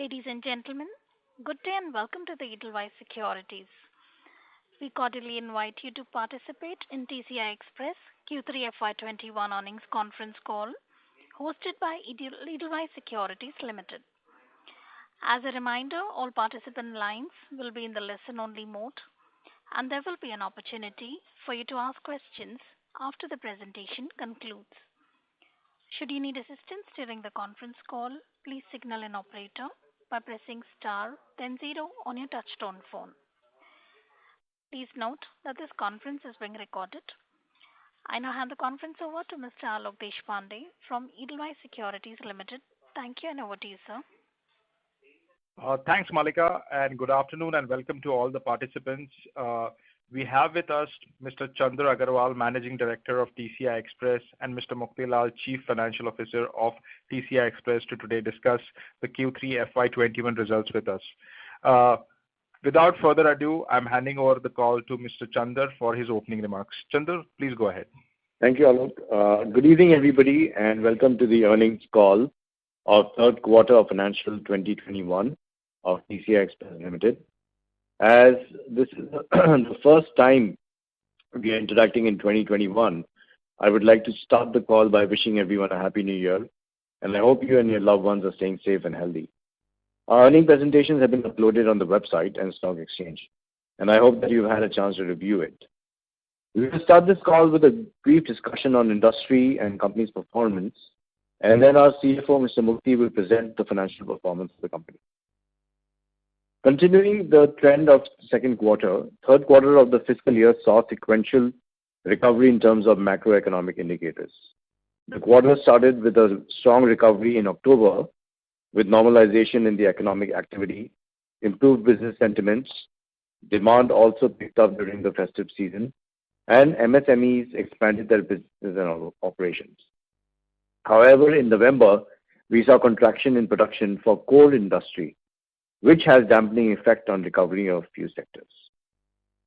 Ladies and gentlemen, good day and welcome to the Edelweiss Securities. We cordially invite you to participate in TCI Express Q3 FY21 earnings conference call hosted by Edelweiss Securities Limited. As a reminder, all participant lines will be in the listen-only mode, and there will be an opportunity for you to ask questions after the presentation concludes. Should you need assistance during the conference call, please signal an operator by pressing star then zero on your touchtone phone. Please note that this conference is being recorded. I now hand the conference over to Mr. Alok Deshpande from Edelweiss Securities Limited. Thank you, and over to you, sir. Thanks, Malika, and good afternoon and welcome to all the participants. We have with us Mr. Chandra Agarwal, Managing Director of TCI Express, and Mr. Muktilal, Chief Financial Officer of TCI Express, to today discuss the Q3 FY21 results with us. Without further ado, I'm handing over the call to Mr. Chandra for his opening remarks. Chandra, please go ahead. Thank you, Alok. Good evening, everybody, and welcome to the earnings call of third quarter of financial 2021 of TCI Express Limited. As this is the first time we are interacting in 2021, I would like to start the call by wishing everyone a happy new year, and I hope you and your loved ones are staying safe and healthy. Our earning presentations have been uploaded on the website and stock exchange, and I hope that you've had a chance to review it. We will start this call with a brief discussion on industry and company's performance, and then our CFO, Mr. Mukti, will present the financial performance of the company. Continuing the trend of second quarter, third quarter of the fiscal year saw sequential recovery in terms of macroeconomic indicators. The quarter started with a strong recovery in October, with normalization in the economic activity, improved business sentiments, demand also picked up during the festive season, and MSMEs expanded their businesses and operations. However, in November, we saw contraction in production for core industry, which has dampening effect on recovery of few sectors.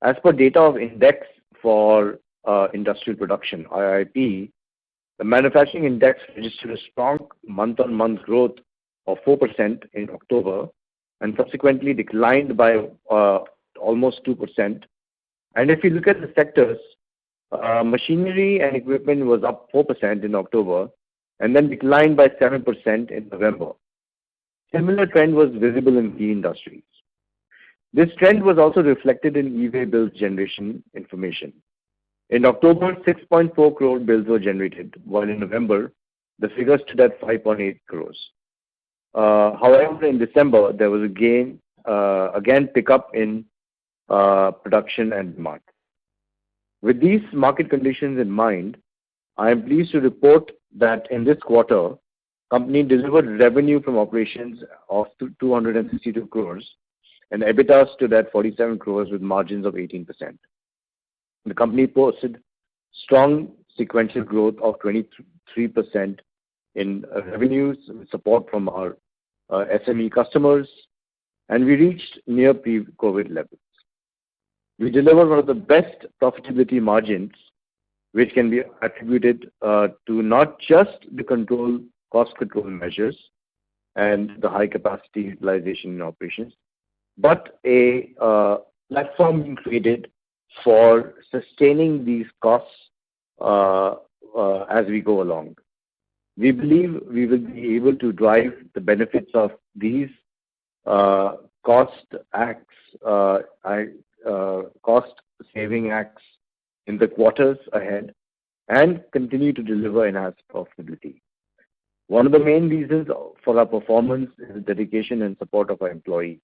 As per data of Index for Industrial Production, IIP, the manufacturing index registered a strong month-on-month growth of 4% in October and subsequently declined by almost 2%. And if you look at the sectors, machinery and equipment was up 4% in October and then declined by 7% in November. Similar trend was visible in key industries. This trend was also reflected in e-way bills generation information. In October, 6.4 crore bills were generated, while in November, the figure stood at 5.8 crores. However, in December, there was again pick up in production and demand. With these market conditions in mind, I am pleased to report that in this quarter, company delivered revenue from operations of 262 crores and EBITDA stood at 47 crores with margins of 18%. The company posted strong sequential growth of 23% in revenues with support from our SME customers, and we reached near pre-COVID levels. We delivered one of the best profitability margins, which can be attributed to not just the cost control measures and the high capacity utilization in operations, but a platform being created for sustaining these costs as we go along. We believe we will be able to drive the benefits of these cost saving acts in the quarters ahead and continue to deliver enhanced profitability. One of the main reasons for our performance is the dedication and support of our employees,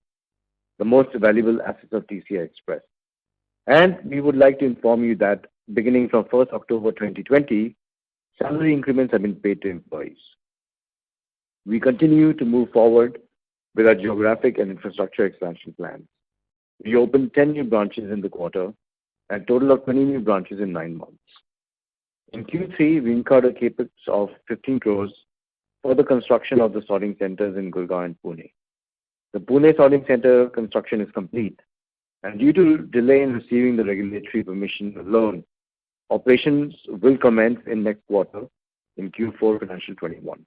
the most valuable assets of TCI Express. And we would like to inform you that beginning from 1st October 2020, salary increments have been paid to employees. We continue to move forward with our geographic and infrastructure expansion plans. We opened 10 new branches in the quarter and a total of 20 new branches in 9 months. In Q3, we incurred a capex of 15 crores for the construction of the sorting centers in Gurgaon and Pune. The Pune sorting center construction is complete, and due to delay in receiving the regulatory permission alone, operations will commence in next quarter in Q4 financial 21.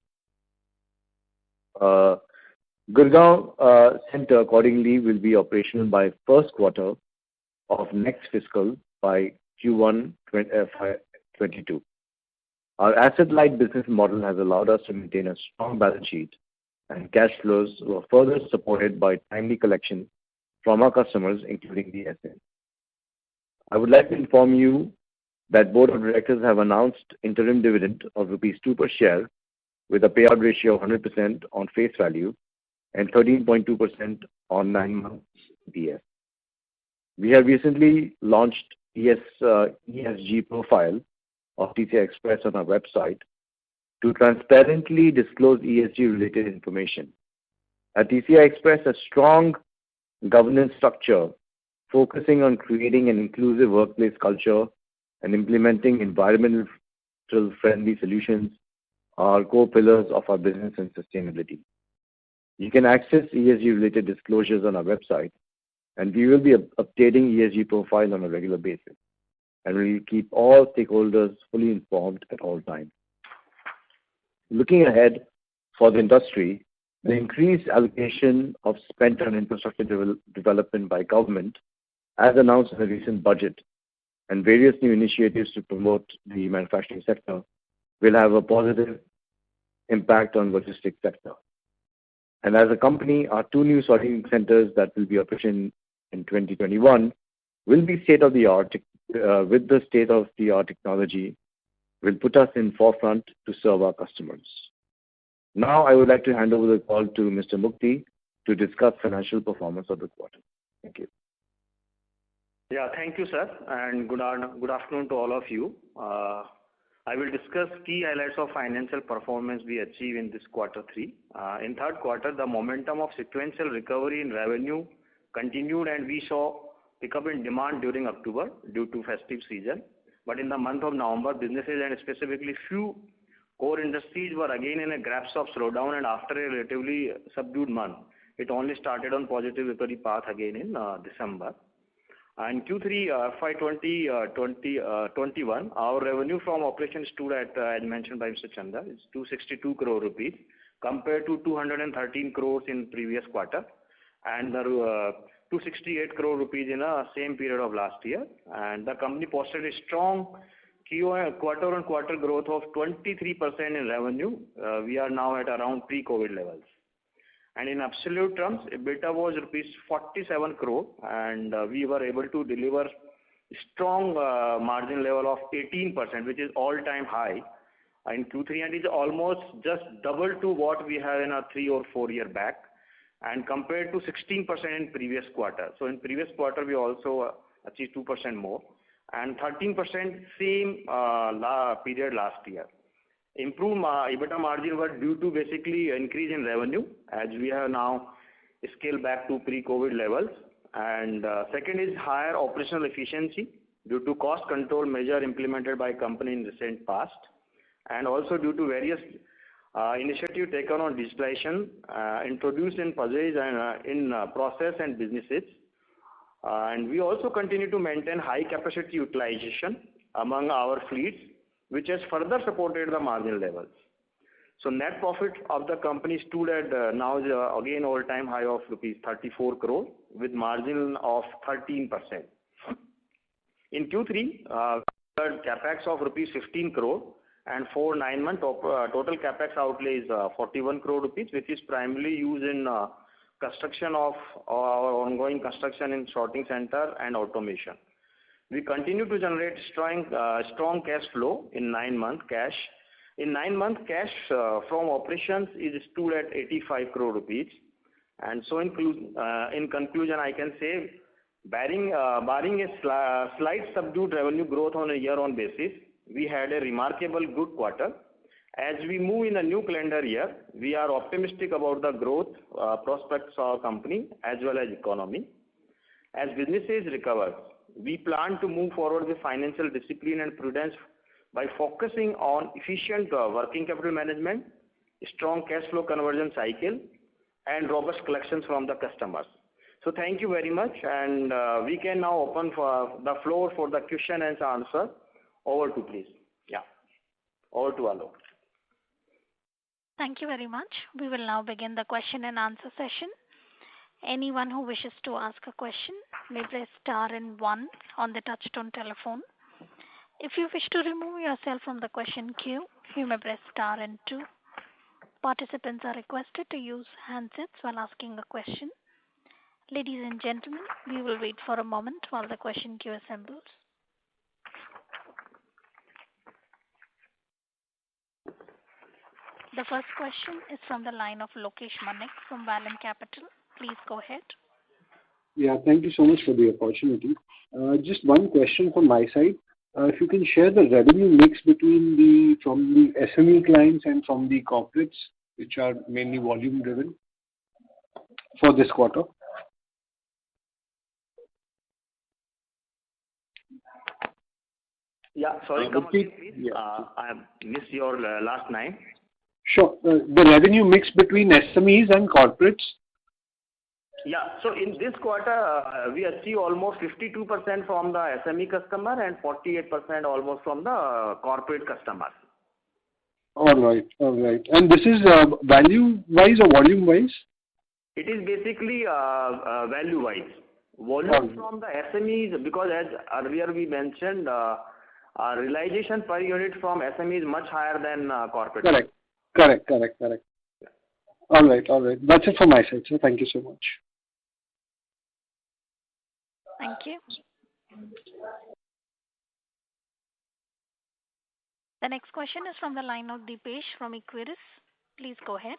Gurgaon Center accordingly will be operational by first quarter of next fiscal by Q1 FY22. Our asset-light business model has allowed us to maintain a strong balance sheet, and cash flows were further supported by timely collection from our customers, including the SM. I would like to inform you that Board of Directors have announced interim dividend of rupees 2 per share with a payout ratio of 100% on face value and 13.2% on 9 months EPS. We have recently launched ESG profile of TCI Express on our website to transparently disclose ESG-related information. At TCI Express, a strong governance structure focusing on creating an inclusive workplace culture and implementing environmental-friendly solutions are core pillars of our business and sustainability. You can access ESG-related disclosures on our website, and we will be updating ESG profile on a regular basis, and we will keep all stakeholders fully informed at all times. Looking ahead for the industry, the increased allocation of spent on infrastructure development by government, as announced in the recent budget, and various new initiatives to promote the manufacturing sector will have a positive impact on logistics sector. And as a company, our 2 new sorting centers that will be operational in 2021 will be state-of-the-art with the state-of-the-art technology will put us in forefront to serve our customers. Now I would like to hand over the call to Mr. Mukti to discuss financial performance of the quarter. Thank you. Yeah, thank you, sir, and good afternoon to all of you. I will discuss key highlights of financial performance we achieved in this quarter 3. In third quarter, the momentum of sequential recovery in revenue continued, and we saw pickup in demand during October due to festive season. But in the month of November, businesses and specifically few core industries were again in a grasp of slowdown, and after a relatively subdued month, it only started on positive recovery path again in December. In Q3 FY 2021, our revenue from operations stood at, as mentioned by Mr. Chanda, is 262 crore rupees compared to 213 crores in previous quarter, and 268 crore rupees in the same period of last year. And the company posted a strong quarter-on-quarter growth of 23% in revenue. We are now at around pre-COVID levels. And in absolute terms, EBITDA was rupees 47 crore, and we were able to deliver strong margin level of 18%, which is all-time high in Q3, and is almost just double to what we had in a 3 or 4 year back, and compared to 16% in previous quarter. So in previous quarter, we also achieved 2% more, and 13% same period last year. Improved EBITDA margin were due to basically increase in revenue, as we have now scaled back to pre-COVID levels. And second is higher operational efficiency due to cost control measure implemented by company in recent past, and also due to various initiative taken on digitalization introduced in purchase and in process and businesses. And we also continue to maintain high capacity utilization among our fleets, which has further supported the margin levels. So net profit of the company stood at now is again all-time high of rupees 34 crore with margin of 13%. In Q3, capex of rupees 15 crore, and for 9 months total capex outlay is 41 crore rupees, which is primarily used in construction of our ongoing construction in sorting center and automation. We continue to generate strong cash flow in 9 months cash. In 9 months, cash from operations is stood at 85 crore rupees. And so in conclusion, I can say, barring a slight subdued revenue growth on a year-on basis, we had a remarkable good quarter. As we move in a new calendar year, we are optimistic about the growth prospects of our company as well as economy. As businesses recover, we plan to move forward with financial discipline and prudence by focusing on efficient working capital management, strong cash flow conversion cycle, and robust collections from the customers. So thank you very much, and we can now open for the floor for the question and answer. Over to please. Yeah. Over to Alok. Thank you very much. We will now begin the question and answer session. Anyone who wishes to ask a question may press star and one on the touchtone telephone. If you wish to remove yourself from the question queue, you may press star and two. Participants are requested to use handsets while asking a question. Ladies and gentlemen, we will wait for a moment while the question queue assembles. The first question is from the line of Lokesh Manik from Vallum Capital. Please go ahead. Yeah, thank you so much for the opportunity. Just one question from my side. If you can share the revenue mix from the SME clients and from the corporates, which are mainly volume driven for this quarter. Yeah, sorry, come again, please. Yeah. I have missed your last name. Sure. The revenue mix between SMEs and corporates. Yeah. So in this quarter, we achieve almost 52% from the SME customer and 48% almost from the corporate customers. All right. And this is value-wise or volume-wise? It is basically value-wise. Volume from the SMEs, because as earlier we mentioned, realization per unit from SME is much higher than corporate. Correct. All right. That's it from my side, sir. Thank you so much. Thank you. The next question is from the line of Dipesh from Equirus. Please go ahead.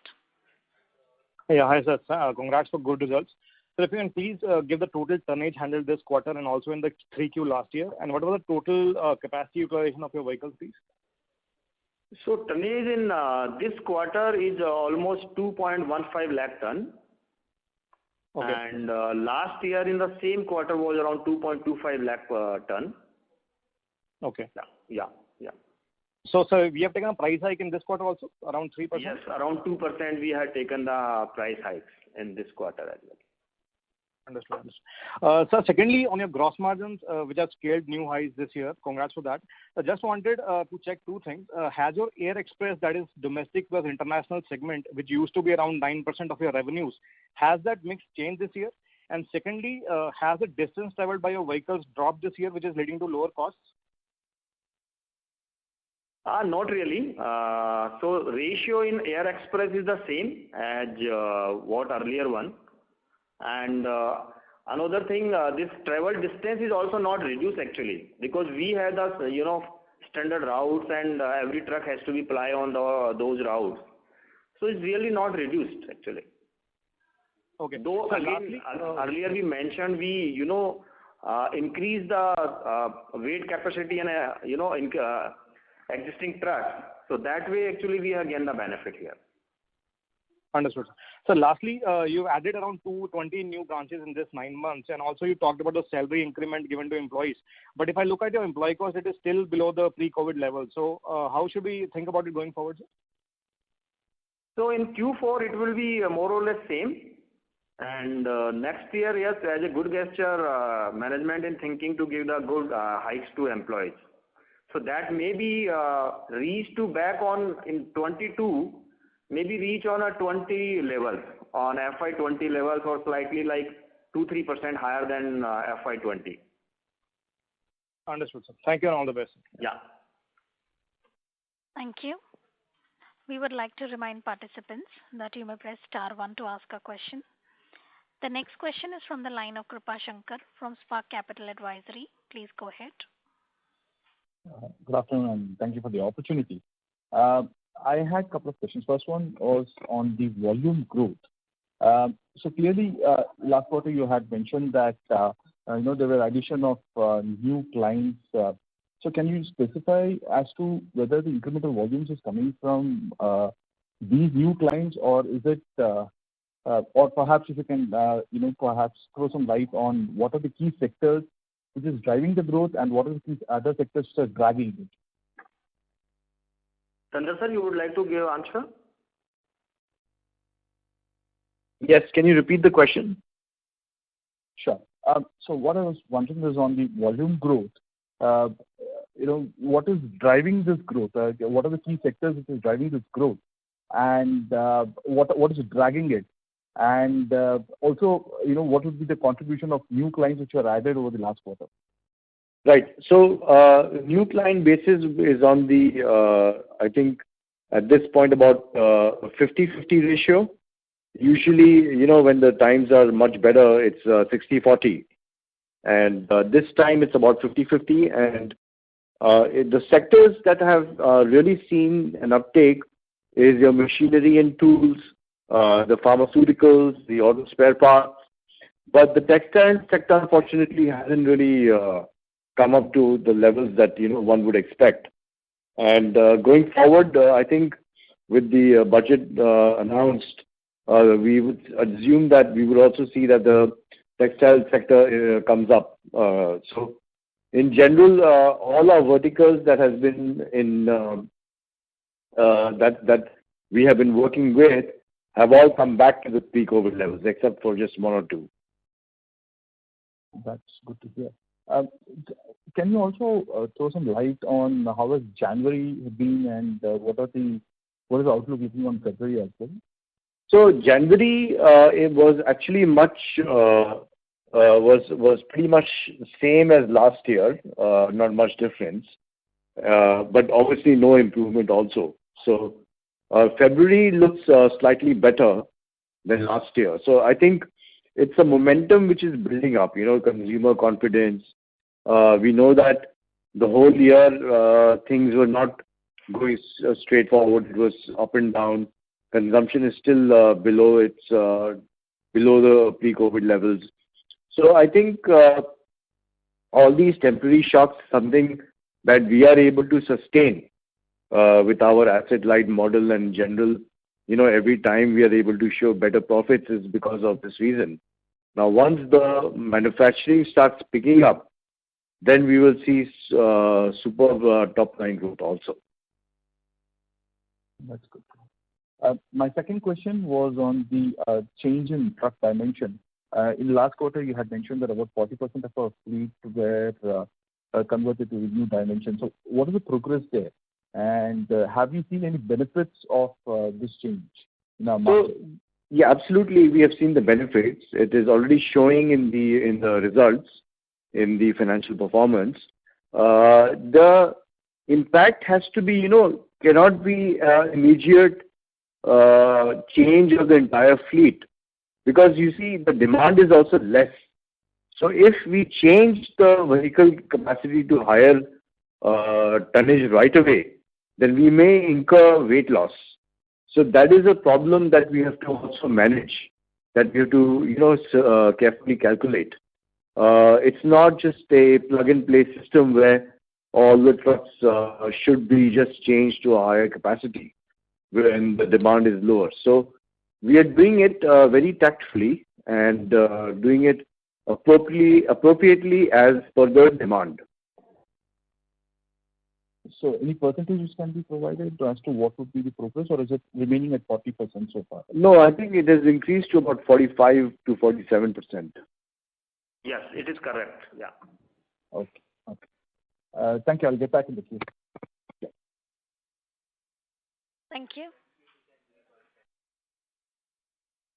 Yeah, hi sir. Congrats for good results. So if you can please give the total tonnage handled this quarter and also in the 3Q last year, and what was the total capacity utilization of your vehicles, please? So tonnage in this quarter is almost 2.15 lakh ton. Okay. And last year in the same quarter was around 2.25 lakh per ton. Okay. Yeah. So, sir, we have taken a price hike in this quarter also, around 3%? Yes, around 2% we have taken the price hikes in this quarter as well. Understood. Sir, secondly, on your gross margins, which have scaled new highs this year, congrats for that. I just wanted to check two things. Has your Air Express, that is domestic plus international segment, which used to be around 9% of your revenues, has that mix changed this year? And secondly, has the distance traveled by your vehicles dropped this year, which is leading to lower costs? Not really. So ratio in Air Express is the same as what earlier one. And another thing, this travel distance is also not reduced actually, because we have the standard routes and every truck has to be ply on those routes. So it's really not reduced actually. Okay. Though so again, earlier we mentioned we increase the weight capacity and existing trucks. So that way actually we have gained the benefit here. Understood. So lastly, you've added around 220 new branches in this 9 months, and also you talked about the salary increment given to employees. But if I look at your employee cost, it is still below the pre-COVID level. So how should we think about it going forward, sir? So in Q4 it will be more or less same. And next year, yes, as a good gesture, management is thinking to give the good hikes to employees. So that may be reached to back on in 22, maybe reach on a 20 level, on FY20 levels or slightly like 2-3% higher than FY20. Understood, sir. Thank you and all the best. Yeah. Thank you. We would like to remind participants that you may press star 1 to ask a question. The next question is from the line of Kripa Shankar from Spark Capital Advisory. Please go ahead. Good afternoon and thank you for the opportunity. I had a couple of questions. First one was on the volume growth. So clearly, last quarter you had mentioned that there were addition of new clients. So can you specify as to whether the incremental volumes is coming from these new clients, or is it, or perhaps if you can, perhaps throw some light on what are the key sectors which is driving the growth and what are the key other sectors which are dragging it? Chandra sir, you would like to give answer? Yes, can you repeat the question? Sure. So what I was wondering is on the volume growth. What is driving this growth? What are the key sectors which is driving this growth? and what is dragging it? And also, what would be the contribution of new clients which were added over the last quarter? Right. So new client basis is on the, I think, at this point about 50-50 ratio. Usually, when the times are much better, it's 60-40. And this time it's about 50-50. And the sectors that have really seen an uptake is your machinery and tools, the pharmaceuticals, the auto spare parts. But the textile sector, unfortunately, hasn't really come up to the levels that one would expect. And going forward, I think with the budget announced, we would assume that we would also see that the textile sector comes up. So in general, all our verticals that has been in that we have been working with have all come back to the pre-COVID levels, except for just one or two. That's good to hear. Can you also throw some light on how has January been, and what is the outlook looking on February as well? So January it was actually was pretty much same as last year, not much difference, but obviously no improvement also. So February looks slightly better than last year. So I think it's a momentum which is building up, consumer confidence. We know that the whole year things were not going straightforward. It was up and down. Consumption is still below the pre-COVID levels. So I think all these temporary shocks, something that we are able to sustain with our asset-light model and general, every time we are able to show better profits is because of this reason. Now, once the manufacturing starts picking up, then we will see superb top-line growth also. That's good. My second question was on the change in truck dimension. In the last quarter, you had mentioned that about 40% of our fleet were converted to the new dimension. So what is the progress there? And have you seen any benefits of this change in our market? So, yeah, absolutely. We have seen the benefits. It is already showing in the results, in the financial performance. The impact has to be, cannot be immediate change of the entire fleet, because you see the demand is also less. So if we change the vehicle capacity to higher tonnage right away, then we may incur weight loss. So that is a problem that we have to also manage, that we have to carefully calculate. It's not just a plug-and-play system where all the trucks should be just changed to a higher capacity when the demand is lower. So we are doing it very tactfully and doing it appropriately as per the demand. So any percentages can be provided as to what would be the progress, or is it remaining at 40% so far? No, I think it has increased to about 45 to 47%. Yes, it is correct. Yeah. Okay. Thank you. I'll get back in the queue. Yeah. Thank you.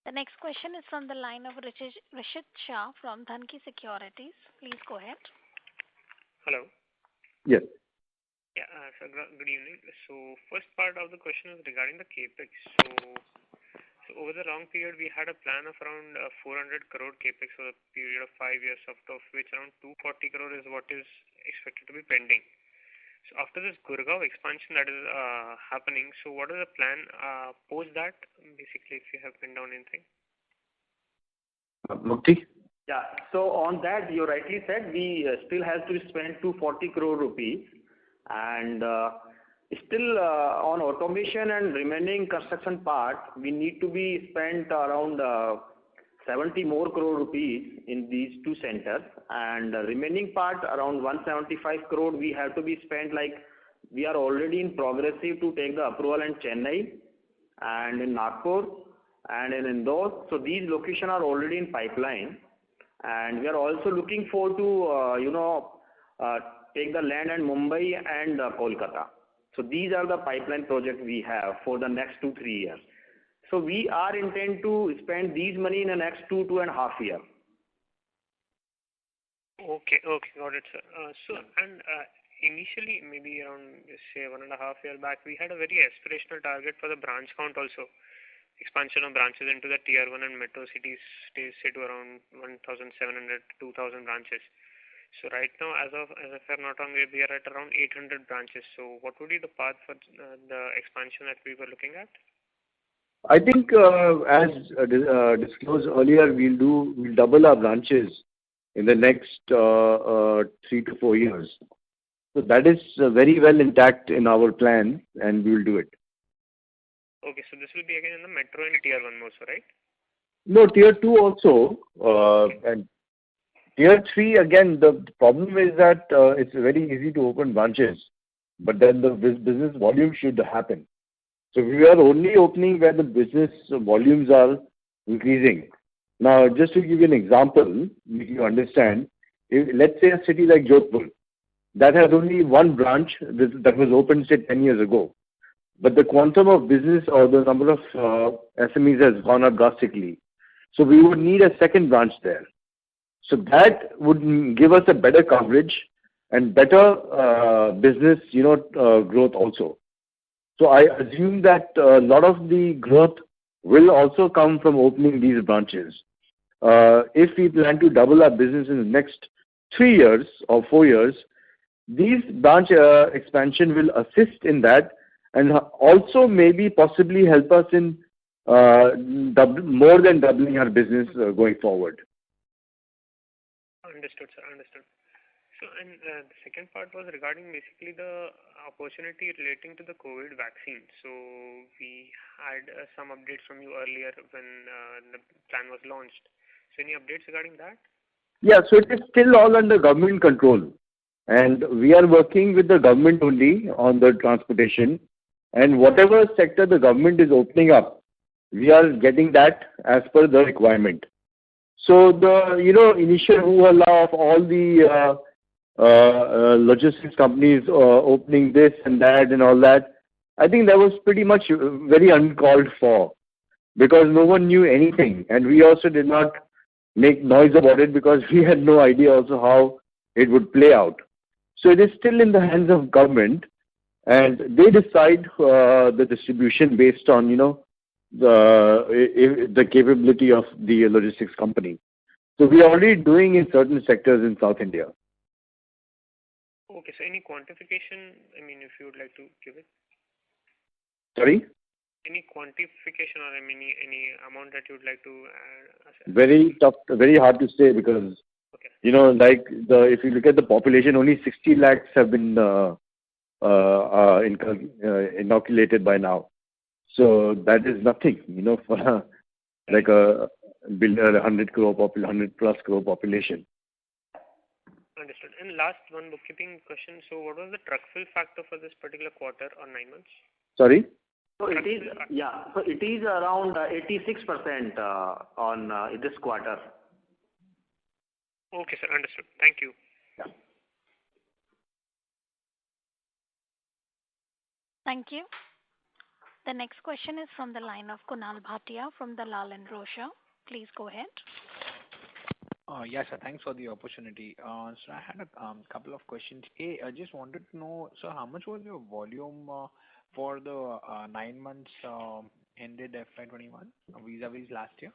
The next question is from the line of Rishit Shah from Dhanki Securities. Please go ahead. Hello. Yes. Yeah, so good evening. So first part of the question is regarding the capex. So over the long period, we had a plan of around 400 crore capex for a period of 5 years, out of which around 240 crore is what is expected to be pending. So after this Gurgaon expansion that is happening, so what is the plan post that, basically, if you have pinned down anything? Mukti? Yeah. So on that, you rightly said, we still have to spend 240 crore rupees. And still on automation and remaining construction part, we need to be spent around 70 more crore rupees in these two centers, and the remaining part around 175 crore we have to be spent, like we are already in progressive to take the approval in Chennai and in Nagpur and in Indore. So these locations are already in pipeline, and we are also looking forward to take the land in Mumbai and Kolkata. So these are the pipeline projects we have for the next 2-3 years. So we are intent to spend these money in the next 2.5 years. Okay, got it, sir. Initially, maybe around, say, 1.5 years back, we had a very aspirational target for the branch count also. Expansion of branches into the tier 1 and metro cities stays say to around 1,700 to 2,000 branches. So right now, as if I'm not wrong, we are at around 800 branches. So what would be the path for the expansion that we were looking at? I think, as disclosed earlier, we'll double our branches in the next 3 to 4 years. So that is very well intact in our plan, and we will do it. Okay, so this will be again in the metro and tier 1 also, right? No, tier 2 also. And tier 3, again, the problem is that it's very easy to open branches, but then the business volume should happen. So we are only opening where the business volumes are increasing. Now, just to give you an example, make you understand, let's say a city like Jodhpur, that has only one branch that was opened, say, 10 years ago. But the quantum of business or the number of SMEs has gone up drastically. So we would need a second branch there. So that would give us a better coverage and better business, growth also. So I assume that a lot of the growth will also come from opening these branches. If we plan to double our business in the next 3 years or 4 years, these branch expansion will assist in that and also maybe possibly help us in more than doubling our business going forward. Understood, sir. Understood. So, and the second part was regarding basically the opportunity relating to the COVID vaccine. So, we had some updates from you earlier when the plan was launched. So, any updates regarding that? Yeah, so it is still all under government control. And we are working with the government only on the transportation. And whatever sector the government is opening up, we are getting that as per the requirement. So the initial hoo-ha of all the logistics companies opening this and that and all that, I think that was pretty much very uncalled for because no one knew anything, and we also did not make noise about it because we had no idea also how it would play out. So it is still in the hands of government, and they decide the distribution based on the capability of the logistics company. So we are already doing in certain sectors in South India. Okay, so any quantification, if you would like to give it? Sorry? Any quantification or any amount that you would like to assess? Very tough, very hard to say because, if you look at the population, only 60 lakhs have been inoculated by now. So that is nothing, for like a 100 plus crore population. Understood. And last one bookkeeping question. So what was the truck fill factor for this particular quarter or 9 months? Sorry? So it is around 86% on this quarter. Okay, sir. Understood. Thank you. Yeah. Thank you. The next question is from the line of Kunal Bhatia from Dalal & Broacha. Please go ahead. Yes, sir. Thanks for the opportunity. So I had a couple of questions. I just wanted to know, so how much was your volume for the 9 months ended FY21 vis-a-vis last year?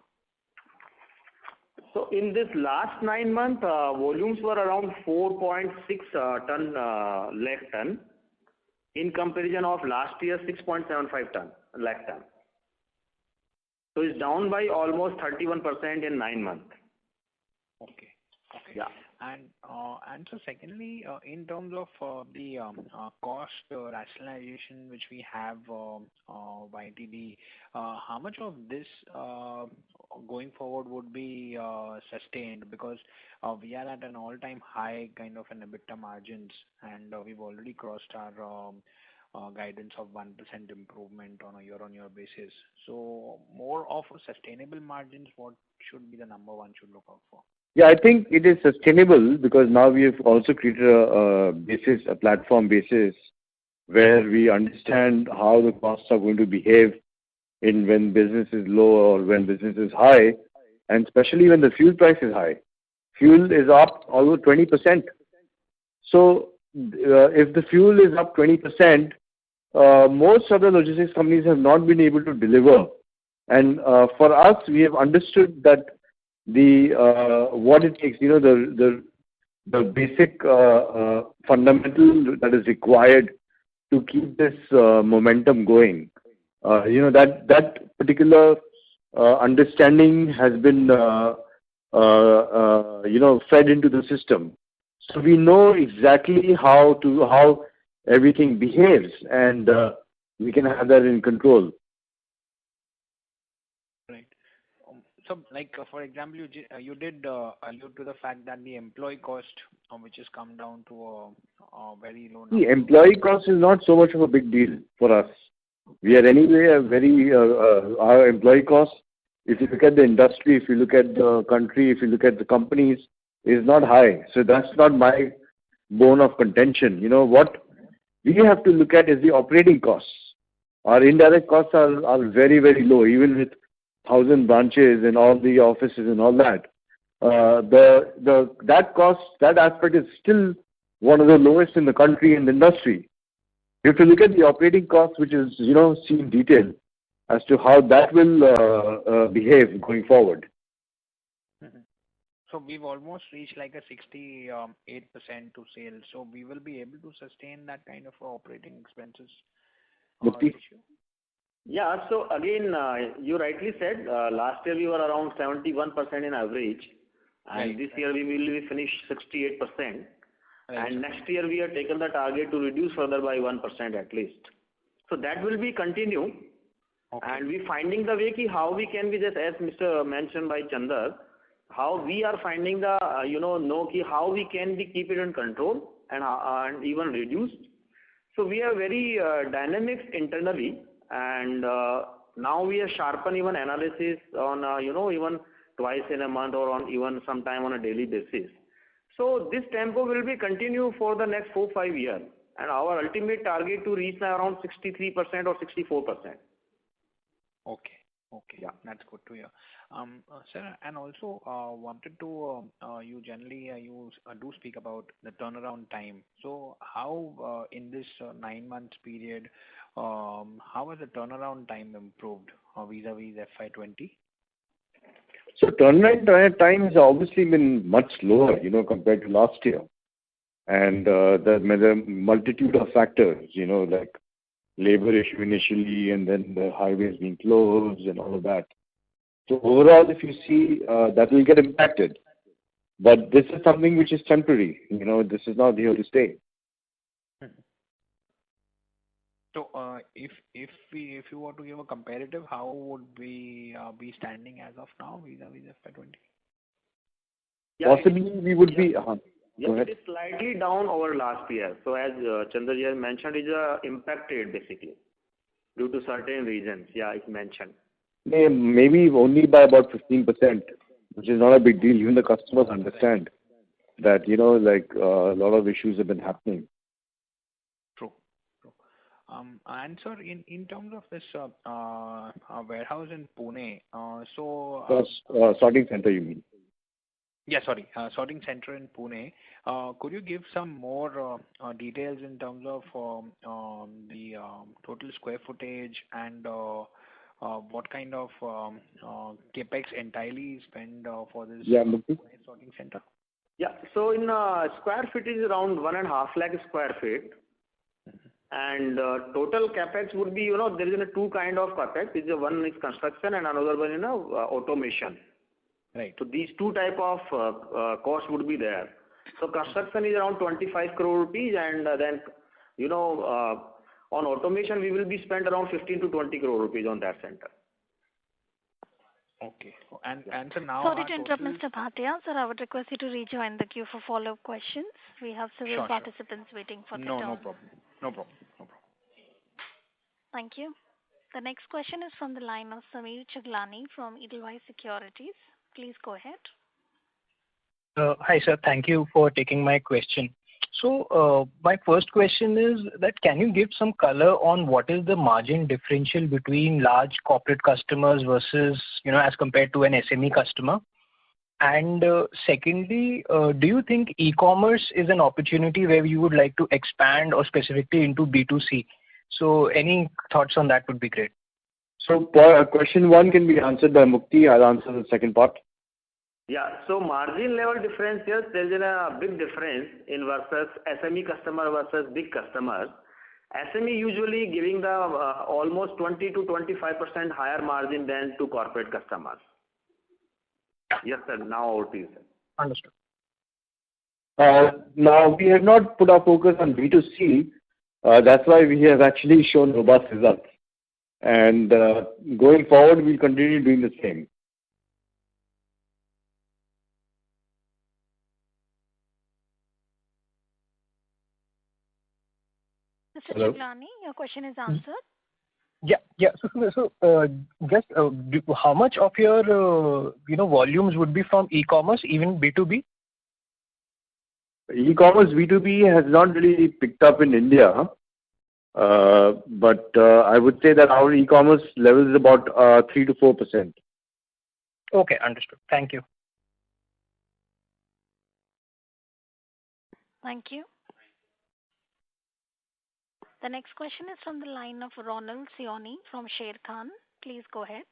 So in this last 9 months, volumes were around 4.6 lakh ton in comparison of last year 6.75 lakh ton. So it's down by almost 31% in 9 months. Okay. Yeah. And so secondly, in terms of the cost rationalization which we have YTD, how much of this going forward would be sustained? Because we are at an all-time high kind of an EBITDA margins, and we've already crossed our guidance of 1% improvement on a year-on-year basis. So more of a sustainable margins, what should be the number one should look out for? Yeah, I think it is sustainable because now we have also created a platform basis where we understand how the costs are going to behave in when business is low or when business is high, and especially when the fuel price is high. Fuel is up almost 20%. So if the fuel is up 20%, most other logistics companies have not been able to deliver. And for us, we have understood that what it takes, the basic fundamental that is required to keep this momentum going. That particular understanding has been fed into the system. So we know exactly how everything behaves, and we can have that in control. Right. So, for example, you did allude to the fact that the employee cost, which has come down to a very low number. The employee cost is not so much of a big deal for us. We are anyway our employee cost, if you look at the industry, if you look at the country, if you look at the companies, is not high. So that's not my bone of contention. What we have to look at is the operating costs. Our indirect costs are very, very low, even with 1,000 branches and all the offices and all that. That aspect is still one of the lowest in the country and the industry. You have to look at the operating costs, which is, see in detail as to how that will behave going forward. Mm-hmm. So we've almost reached like a 68% to sales. So we will be able to sustain that kind of operating expenses ratio. Yeah. So again, you rightly said, last year we were around 71% in average, and this year we will be finished 68%. And next year we have taken the target to reduce further by 1% at least. So that will be continue. Okay. And we finding the way how we can be just, as Mr. mentioned by Chandar, how we are finding the, how we can be keep it in control and even reduced. So we are very dynamics internally, and now we are sharpen even analysis on, even twice in a month or on even sometime on a daily basis. So this tempo will be continue for the next 4-5 years, and our ultimate target to reach around 63% or 64%. Okay. Yeah, that's good to hear. Sir, and also wanted to, you generally you do speak about the turnaround time. So how in this 9 months period, how has the turnaround time improved vis-a-vis FY20? So turnaround time has obviously been much lower, compared to last year. And the multitude of factors, like labor issue initially, and then the highways being closed and all of that. So overall, if you see, that will get impacted. But this is something which is temporary. This is not here to stay. So, if you were to give a comparative, how would we be standing as of now vis-a-vis FY20? Yeah, possibly we would be. Yes, it is slightly down over last year. So as Chandraji has mentioned, it is impacted basically due to certain reasons. Yeah, it's mentioned. Maybe only by about 15%, which is not a big deal. Even the customers understand that, a lot of issues have been happening. True. And sir, in terms of this warehouse in Pune, sorting center, you mean? Yeah, sorry, sorting center in Pune. Could you give some more details in terms of the total square footage and what kind of capex entirely spend for this sorting center? Yeah, so in square feet is around 1.5 lakh square feet. And total capex would be, there is two kind of capex. One is construction and another one is automation. Right. So these two type of costs would be there. So construction is around 25 crore rupees, and then on automation we will be spent around 15 to 20 crore rupees on that center. Okay. And so now. Sorry to interrupt, Mr. Bhatia. Sir, I would request you to rejoin the queue for follow-up questions. We have several participants waiting for the turn. No problem. Thank you. The next question is from the line of Sameer Chaglani from Edelweiss Securities. Please go ahead. Hi, sir. Thank you for taking my question. My first question is that can you give some color on what is the margin differential between large corporate customers versus, as compared to an SME customer? And secondly, do you think e-commerce is an opportunity where you would like to expand or specifically into B2C? So any thoughts on that would be great. So question one can be answered by Mukti. I'll answer the second part. Yeah. So margin level difference, yes, there is a big difference in versus SME customer versus big customers. SME usually giving the almost 20 to 25% higher margin than to corporate customers. Yes, sir. Now over to you, sir. Understood. Now, we have not put our focus on B2C. That's why we have actually shown robust results. And going forward, we'll continue doing the same. Mr. Chaglani, your question is answered. Yeah. So just how much of your volumes would be from e-commerce, even B2B? E-commerce B2B has not really picked up in India, but I would say that our e-commerce level is about 3 to 4%. Okay, understood. Thank you. Thank you. The next question is from the line of Ronald Sioni from Sharekhan. Please go ahead.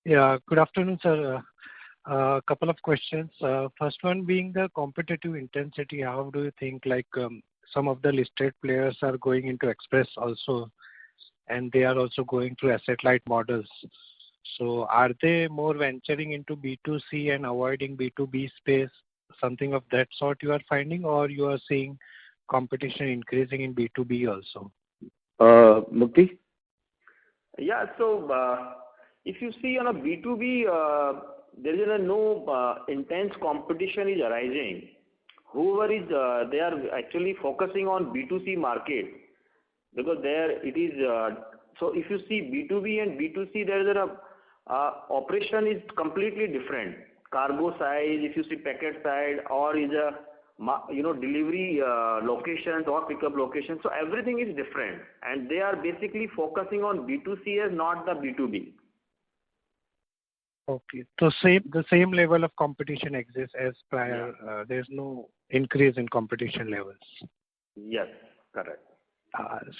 Yeah, good afternoon, sir. A couple of questions. First one being the competitive intensity. How do you think some of the listed players are going into express also, and they are also going through asset-light models? So are they more venturing into B2C and avoiding B2B space, something of that sort you are finding, or you are seeing competition increasing in B2B also? Mukti? Yeah, so if you see on a B2B, there is no intense competition is arising. Whoever is, they are actually focusing on B2C market because there it is. So if you see B2B and B2C, there is a operation is completely different. Cargo size, if you see packet side, or is a delivery locations or pickup locations. So everything is different, and they are basically focusing on B2C as not the B2B. Okay. So the same level of competition exists as prior. Yeah. There's no increase in competition levels. Yes, correct.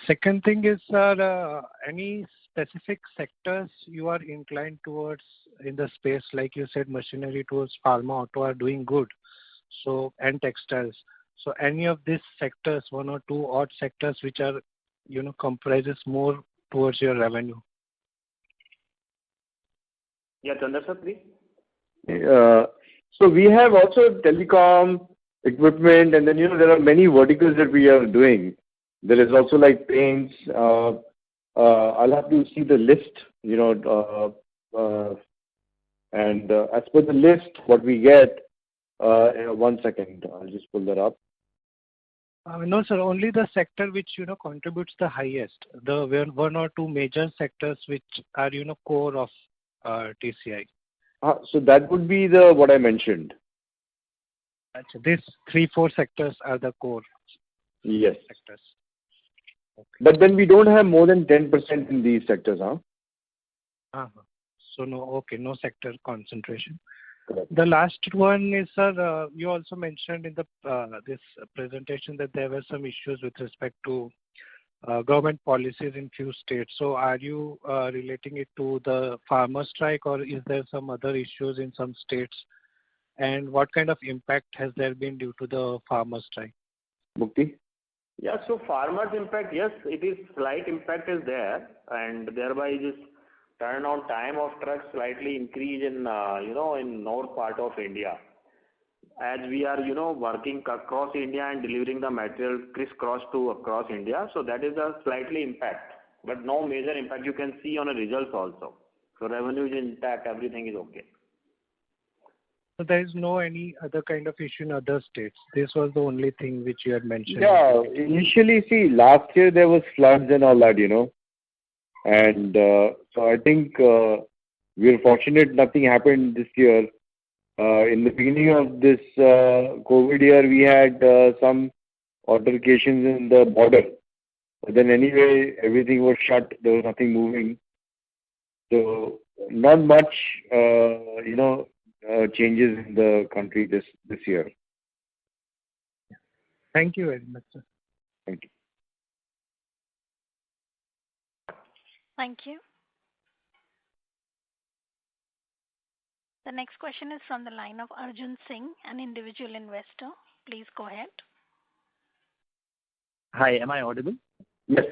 Second thing is, sir, any specific sectors you are inclined towards in the space, like you said, machinery tools, pharma, auto are doing good. So, and textiles. So any of these sectors, one or two odd sectors which are, comprises more towards your revenue? Yeah, Chandra sir, please. So we have also telecom equipment, and then, there are many verticals that we are doing. There is also like paints. I'll have to see the list, and as per the list, what we get, 1 second, I'll just pull that up. No, sir, only the sector which, contributes the highest. The one or two major sectors which are, core of TCI. So that would be what I mentioned. These 3-4 sectors are the core. Yes. Sectors. Okay. But then we don't have more than 10% in these sectors, huh? So no sector concentration. Correct. The last one is, sir, you also mentioned in this presentation that there were some issues with respect to government policies in few states. So are you relating it to the farmer strike, or is there some other issues in some states? And what kind of impact has there been due to the farmer strike? Mukti? Yeah, so farmers impact, yes, it is slight impact is there, and thereby just turnaround time of trucks slightly increase in, in north part of India. As we are, working across India and delivering the material crisscross to across India, so that is a slightly impact, but no major impact you can see on the results also. So revenue is intact, everything is okay. So there is no any other kind of issue in other states. This was the only thing which you had mentioned. Yeah, initially, see, last year there was floods and all that, and so I think we're fortunate nothing happened this year. In the beginning of this COVID year, we had some altercations in the border. But then anyway, everything was shut. There was nothing moving. So not much, changes in the country this year. Thank you very much, sir. Thank you. Thank you. The next question is from the line of Arjun Singh, an individual investor. Please go ahead. Hi, am I audible? Yes.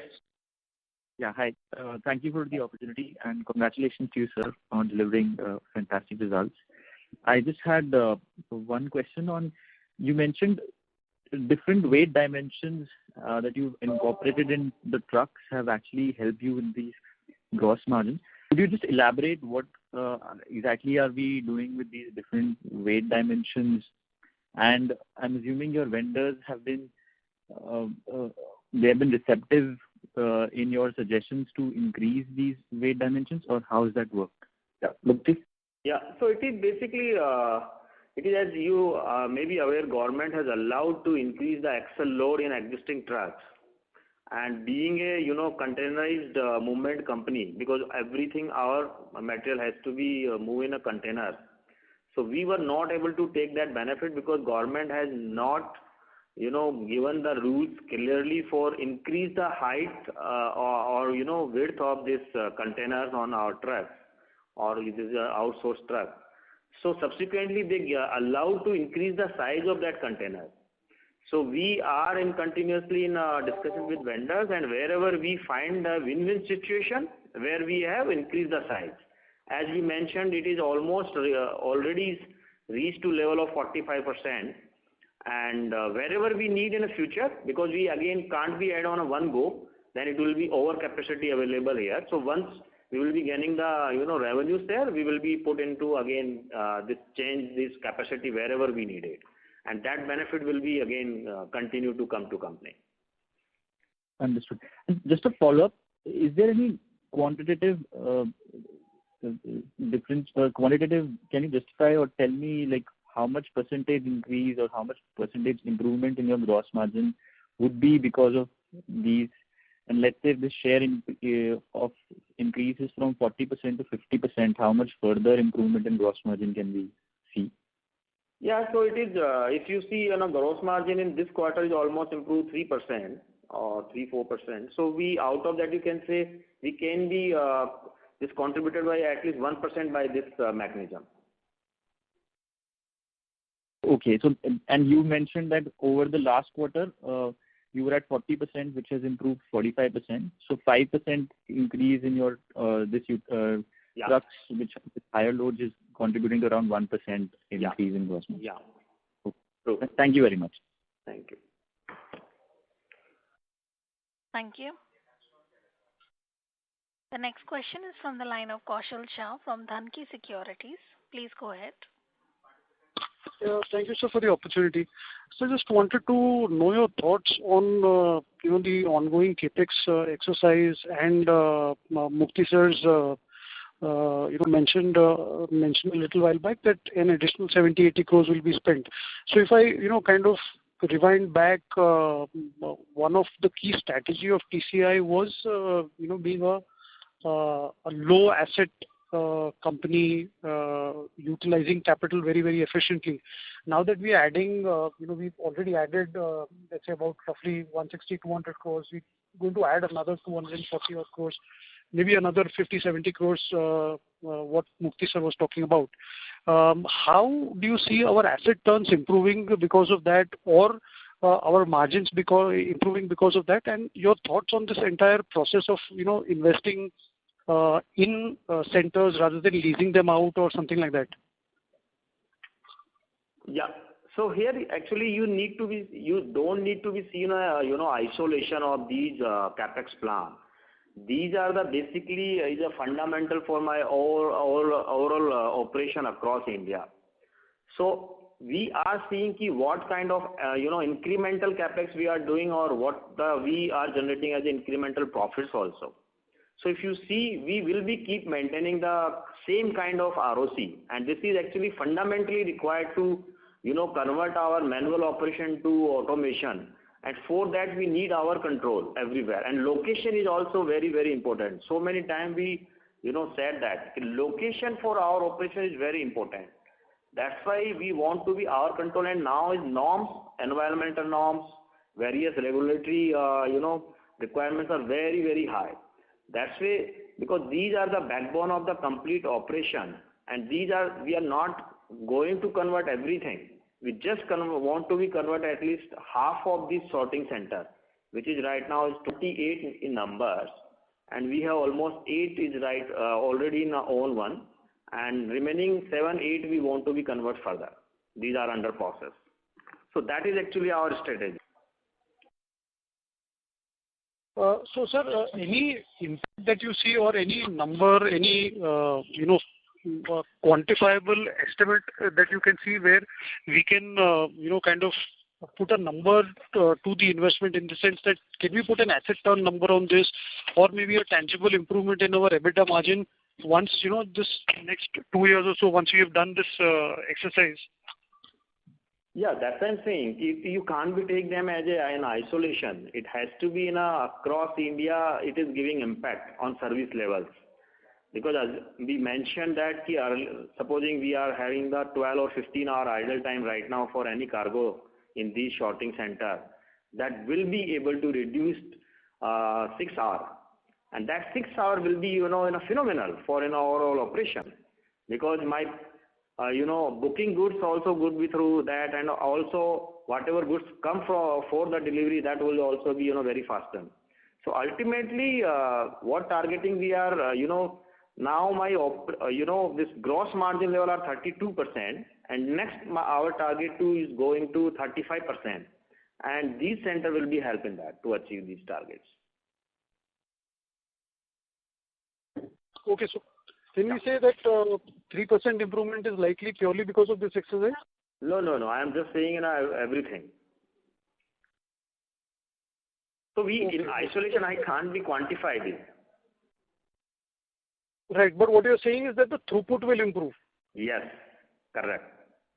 Yeah, hi. Thank you for the opportunity and congratulations to you, sir, on delivering fantastic results. I just had one question on, you mentioned different weight dimensions that you've incorporated in the trucks have actually helped you in these gross margins. Could you just elaborate what exactly are we doing with these different weight dimensions? And I'm assuming your vendors have been receptive in your suggestions to increase these weight dimensions, or how does that work? Yeah, Mukti? Yeah, so it is basically, it is as you may be aware, government has allowed to increase the axle load in existing trucks. And being a containerized movement company, because everything our material has to be moved in a container, so we were not able to take that benefit because government has not given the rules clearly for increase the height or width of this containers on our trucks, or this is an outsourced truck. So subsequently they allowed to increase the size of that container. So we are continuously in discussion with vendors, and wherever we find a win-win situation where we have increased the size. As we mentioned, it is almost already reached to level of 45%. And wherever we need in the future, because we again can't be add on a one go, then it will be over capacity available here. So once we will be getting the revenues there, we will be put into again this capacity wherever we need it. And that benefit will be again continue to come to company. Understood. And just a follow-up, is there any quantitative difference or quantitative, can you justify or tell me like how much percentage increase or how much percentage improvement in your gross margin would be because of these? And let's say the share of increases from 40% to 50%, how much further improvement in gross margin can we see? Yeah, so it is, if you see gross margin in this quarter is almost improved 3% or 3-4%. So we, out of that you can say, we can be this contributed by at least 1% by this mechanism. Okay, so, and you mentioned that over the last quarter, you were at 40%, which has improved 45%. So 5% increase in your trucks, which with higher loads is contributing to around 1% increase in gross margin. Yeah. Okay. Thank you very much. Thank you. Thank you. The next question is from the line of Kaushal Shah from Dhanki Securities. Please go ahead. Yeah, thank you, sir, for the opportunity. So I just wanted to know your thoughts on the ongoing capex exercise, and Mukti sir's mentioned a little while back that an additional 70-80 crores will be spent. So if I kind of rewind back, one of the key strategy of TCI was being a low asset company, utilizing capital very, very efficiently. Now that we are adding, we've already added, let's say about roughly 160-200 crores. We're going to add another 240 crores, maybe another 50-70 crores, what Mukti sir was talking about. How do you see our asset turns improving because of that, or our margins improving because of that? And your thoughts on this entire process of investing in centers rather than leasing them out or something like that? Yeah. So here actually you don't need to be seen isolation of these capex plan. These are basically is a fundamental for my overall operation across India. So we are seeing what kind of incremental capex we are doing, or what we are generating as incremental profits also. So if you see, we will be keep maintaining the same kind of ROC, and this is actually fundamentally required to, convert our manual operation to automation. And for that, we need our control everywhere. And location is also very, very important. So many times we, said that location for our operation is very important. That's why we want to be our control. And now is norms, environmental norms, various regulatory, requirements are very, very high. That's why, because these are the backbone of the complete operation, and we are not going to convert everything. We just want to be convert at least half of this sorting center, which is right now is 28 in numbers, and we have almost 8 is already in our own one, and remaining 7, 8 we want to be convert further. These are under process. So that is actually our strategy. So, sir, any impact that you see or any number, any, quantifiable estimate that you can see where we can, kind of put a number to the investment, in the sense that can we put an asset turn number on this, or maybe a tangible improvement in our EBITDA margin once, this next 2 years or so, once we have done this exercise? Yeah, that's what I'm saying. You can't be take them as in isolation. It has to be across India. It is giving impact on service levels, because as we mentioned that supposing we are having the 12 or 15 hour idle time right now for any cargo in this sorting center, that will be able to reduce 6 hours, and that 6 hour will be phenomenal for an overall operation, because my booking goods also would be through that, and also whatever goods come for the delivery, that will also be very faster. So ultimately, what targeting we are, now my this gross margin level are 32%, and next our target is going to 35%, and these center will be helping that to achieve these targets. Okay, so can we say that 3% improvement is likely purely because of this exercise? No. I am just saying everything. So in isolation, I can't be quantified it. Right, but what you're saying is that the throughput will improve. Yes, correct.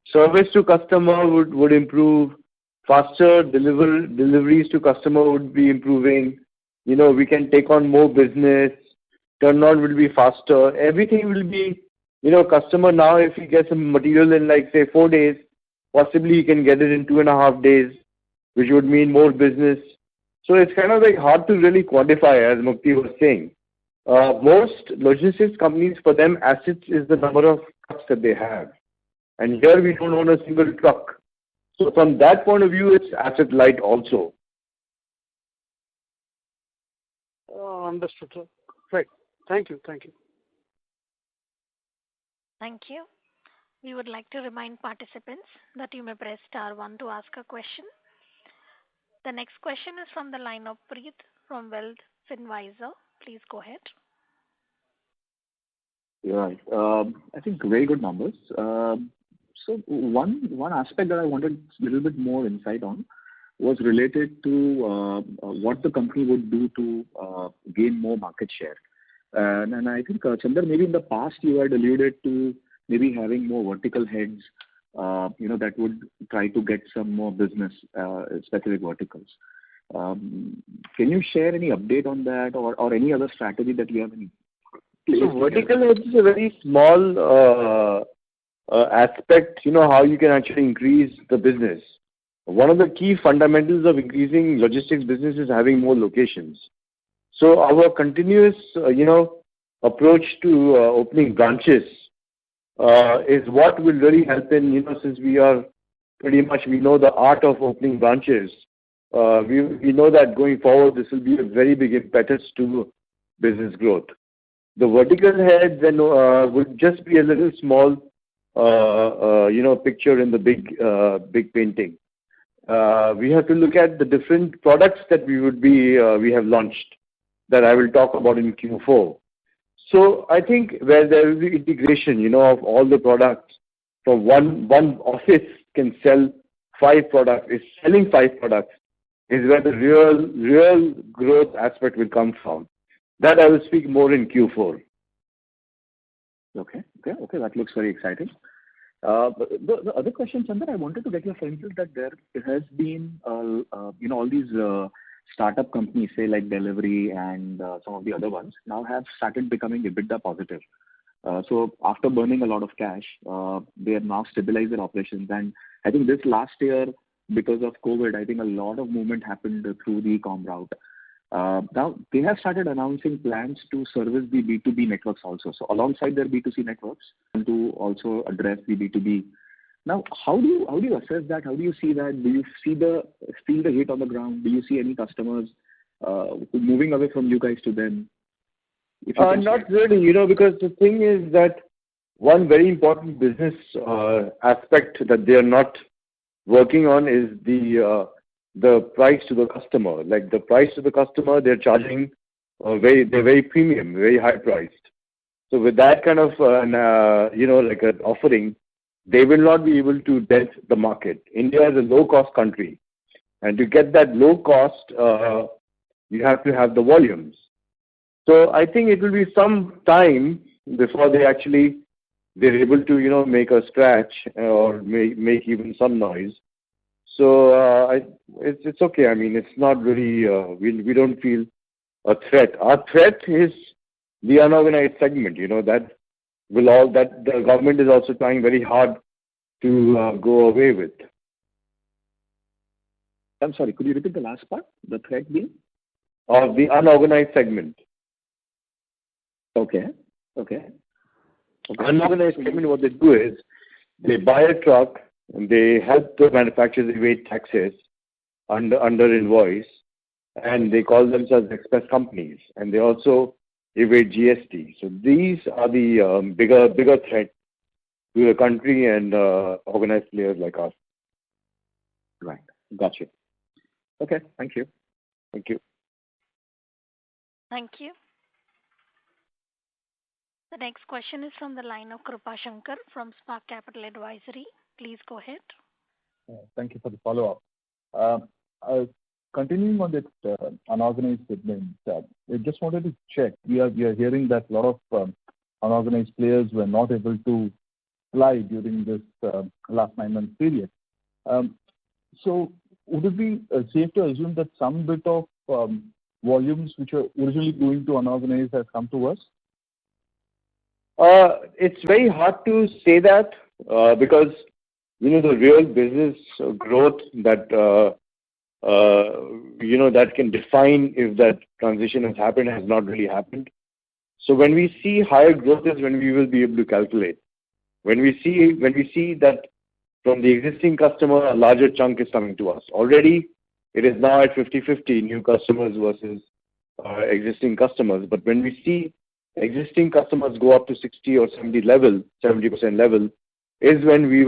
Service to customer would improve. Faster deliveries to customer would be improving. We can take on more business. Turnaround will be faster. Everything will be, customer now, if he gets some material in say 4 days, possibly he can get it in 2.5 days, which would mean more business. So it's kind of hard to really quantify, as Mukti was saying. Most logistics companies, for them, assets is the number of trucks that they have. And here we don't own a single truck. So from that point of view, it's asset light also. Understood, sir. Right. Thank you. Thank you. We would like to remind participants that you may press star 1 to ask a question. The next question is from the line of Preet from Wealth Finvisor. Please go ahead. Yeah, I think very good numbers. So one aspect that I wanted a little bit more insight on was related to what the company would do to gain more market share. And I think, Chandra, maybe in the past you had alluded to maybe having more vertical heads, that would try to get some more business, specific verticals. Can you share any update on that, or any other strategy that you have in place? So vertical heads is a very small aspect, how you can actually increase the business. One of the key fundamentals of increasing logistics business is having more locations. So our continuous, approach to opening branches is what will really help in, since we are pretty much, we know the art of opening branches. We know that going forward, this will be a very big impetus to business growth. The vertical heads then would just be a little small, picture in the big painting. We have to look at the different products that we have launched, that I will talk about in Q4. So I think where there will be integration, of all the products, from one office can sell 5 products, is selling 5 products, is where the real growth aspect will come from. That I will speak more in Q4. Okay. That looks very exciting. The other question, Chandra, I wanted to get your sense is that there has been, all these startup companies, say like Delivery and some of the other ones, now have started becoming EBITDA positive. So after burning a lot of cash, they have now stabilized their operations. And I think this last year, because of COVID, I think a lot of movement happened through the e-com route. Now they have started announcing plans to service the B2B networks also. So alongside their B2C networks, and to also address the B2B. Now, how do you assess that? How do you see that? Do you feel the hit on the ground? Do you see any customers moving away from you guys to them? Not really, because the thing is that one very important business aspect that they are not working on is the price to the customer. Like the price to the customer, they're charging they're very premium, very high priced. So with that kind of like an offering, they will not be able to dent the market. India is a low cost country, and to get that low cost, you have to have the volumes. So I think it will be some time before they're able to make a scratch or make even some noise. So it's okay. I mean, it's not really we don't feel a threat. Our threat is the unorganized segment. That the government is also trying very hard to go away with. I'm sorry. Could you repeat the last part? The threat being of the unorganized segment. Okay. Unorganized segment, what they do is they buy a truck and they help the manufacturers evade taxes under invoice, and they call themselves express companies, and they also evade GST. So these are the bigger threat to the country and organized players like us. Right. Got you. Okay. Thank you. Thank you. Thank you. The next question is from the line of Krupa Shankar from Spark Capital Advisory. Please go ahead. Thank you for the follow-up. Continuing on that unorganized segment, I just wanted to check. We are hearing that a lot of unorganized players were not able to fly during this last 9-month period. So would it be safe to assume that some bit of volumes which were originally going to unorganized has come to us? It's very hard to say that because the real business growth that that can define if that transition has happened has not really happened. So when we see higher growth is when we will be able to calculate. When we see that from the existing customer, a larger chunk is coming to us. Already, it is now at 50-50 new customers versus existing customers. But when we see existing customers go up to 60 or 70% level, is when we